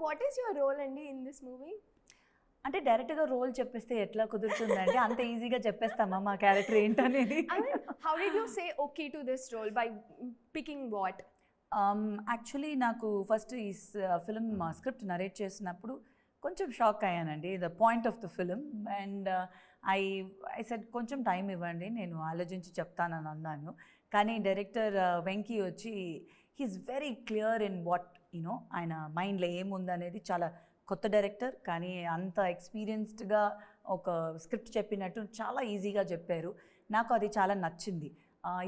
what is your role అండి in this movie? అంటే డైరెక్ట్గా రోల్ చెప్పేస్తే ఎట్లా కుదురుతుందండి? అంత ఈజీగా చెప్పేస్తామా మా క్యారెక్టర్ ఏంటనేది? I mean, how did you say okay to this role by picking what? Actually నాకు ఫస్ట్ ఈ ఫిలిం స్క్రిప్ట్ నరేట్ చేసినప్పుడు కొంచెం షాక్ అయ్యానండి, the point of the film. And I said కొంచెం టైం ఇవ్వండి, నేను ఆలోచించి చెప్తానని అన్నాను. కానీ డైరెక్టర్ వెంకీ వచ్చి he's very clear in what you know, ఆయన మైండ్లో ఏముందనేది. చాలా కొత్త డైరెక్టర్ కానీ అంత ఎక్స్పీరియన్స్డ్గా ఒక స్క్రిప్ట్ చెప్పినట్టు చాలా ఈజీగా చెప్పారు. నాకు అది చాలా నచ్చింది.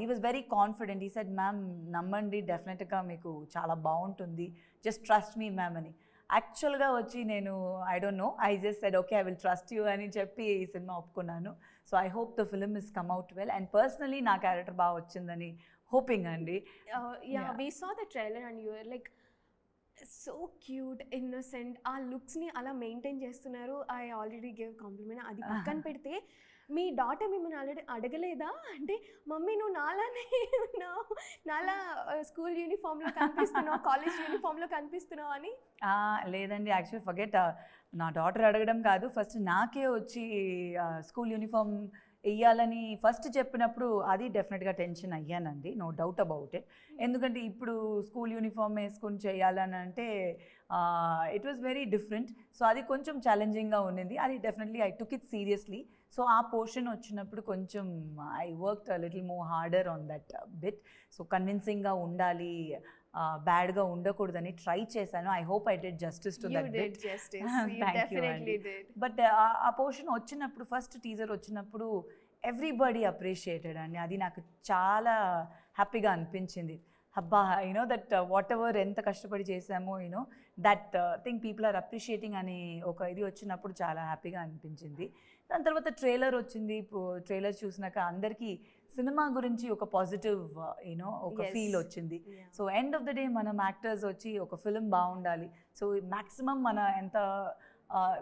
ఈ వాజ్ వెరీ కాన్ఫిడెంట్. ఈ సెడ్ మ్యామ్ నమ్మండి, డెఫినెట్గా మీకు చాలా బాగుంటుంది, జస్ట్ ట్రస్ట్ మీ మ్యామ్ అని. యాక్చువల్గా వచ్చి నేను I don't know, I just said okay I will trust you అని చెప్పి ఈ సినిమా ఒప్పుకున్నాను. So I hope the film is come out well and personally నా క్యారెక్టర్ బాగా వచ్చిందని హోపింగ్ అండి. Yeah, we saw the trailer and you were like so cute, innocent. ఆ లుక్స్ని అలా మెయింటైన్ చేస్తున్నారు. I already give compliment. అది పక్కన పెడితే మీ డాటర్ మిమ్మల్ని ఆల్రెడీ అడగలేదా అంటే మమ్మీ నువ్వు నాలానే ఉన్నావు, నాలా స్కూల్ యూనిఫామ్లో కనిపిస్తున్నావు, కాలేజ్ యూనిఫామ్లో కనిపిస్తున్నావు అని? లేదండి, యాక్చువల్లీ ఫర్గెట్. నా డాటర్ అడగడం కాదు, ఫస్ట్ నాకే వచ్చి స్కూల్ యూనిఫామ్ వెయ్యాలని ఫస్ట్ చెప్పినప్పుడు అది డెఫినెట్గా టెన్షన్ అయ్యానండి, నో డౌట్ అబౌట్ ఇట్. ఎందుకంటే ఇప్పుడు స్కూల్ యూనిఫామ్ వేసుకుని చేయాలని అంటే it was very different. So అది కొంచెం ఛాలెంజింగ్గా ఉండింది. అది definitely I took it seriously. So ఆ పోర్షన్ వచ్చినప్పుడు కొంచెం I worked little more harder on that bit. So కన్విన్సింగ్గా ఉండాలి, బ్యాడ్గా ఉండకూడదని ట్రై చేశాను. I hope I did justice to that bit. Thank you అండి. బట్ ఆ పోర్షన్ వచ్చినప్పుడు, ఫస్ట్ టీజర్ వచ్చినప్పుడు ఎవ్రీబడి అప్రిషియేటెడ్ అండి. అది నాకు చాలా హ్యాపీగా అనిపించింది. అబ్బా యూనో దట్ వాట్ ఎవర్ ఎంత కష్టపడి చేసామో you know that thing people are appreciating అని ఒక ఇది వచ్చినప్పుడు చాలా హ్యాపీగా అనిపించింది. దాని తర్వాత ట్రైలర్ వచ్చింది. ట్రైలర్ చూసినాక అందరికీ సినిమా గురించి ఒక పాజిటివ్ యూనో ఒక ఫీల్ వచ్చింది. So end of the day మనం యాక్టర్స్ వచ్చి ఒక ఫిలిం బాగుండాలి, సో మ్యాక్సిమం మన ఎంత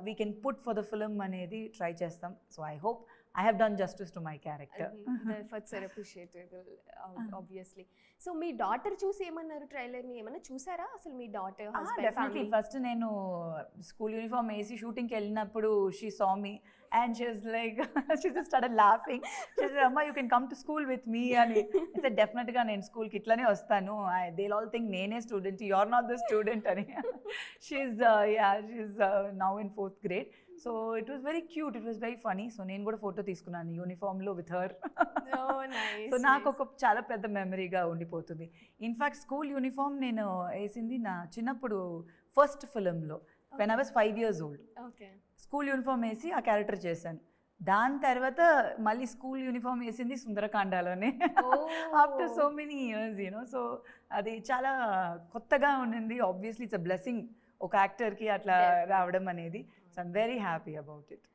we can put for the film అనేది ట్రై చేస్తాం. So I hope I have done justice to my character. The efforts are appreciable, obviously. So మీ daughter చూసి ఏమన్నారు ట్రైలర్ని? ఏమన్నా చూసారా అసలు మీ డాటర్ హస్బెండ్? డెఫినెట్లీ ఫస్ట్ నేను స్కూల్ యూనిఫామ్ వేసి షూటింగ్కి వెళ్ళినప్పుడు she saw me and she was like she just started laughing. She said అమ్మా you can come to school with me అని. అయితే డెఫినెట్గా నేను స్కూల్కి ఇట్లానే వస్తాను, దే ఆల్ థింక్ నేనే student, you are not the student అని. She's now in 4th grade. So it was very cute, it was very funny. So నేను కూడా ఫోటో తీసుకున్నాను యూనిఫామ్లో విత్ హర్. సో నాకు ఒక చాలా పెద్ద మెమరీగా ఉండిపోతుంది. ఇన్ఫ్యాక్ట్ స్కూల్ యూనిఫామ్ నేను వేసింది నా చిన్నప్పుడు ఫస్ట్ ఫిలింలో, when I was 5 years old. School uniform వేసి ఆ క్యారెక్టర్ చేశాను. దాని తర్వాత మళ్ళీ స్కూల్ యూనిఫామ్ వేసింది సుందరకాండలోనే after so many years you know. So అది చాలా కొత్తగా ఉండింది. ఆబ్వియస్లీ ఇట్స్ అ బ్లెస్సింగ్ ఒక యాక్టర్కి అట్లా రావడం అనేది. So I'm very happy about it.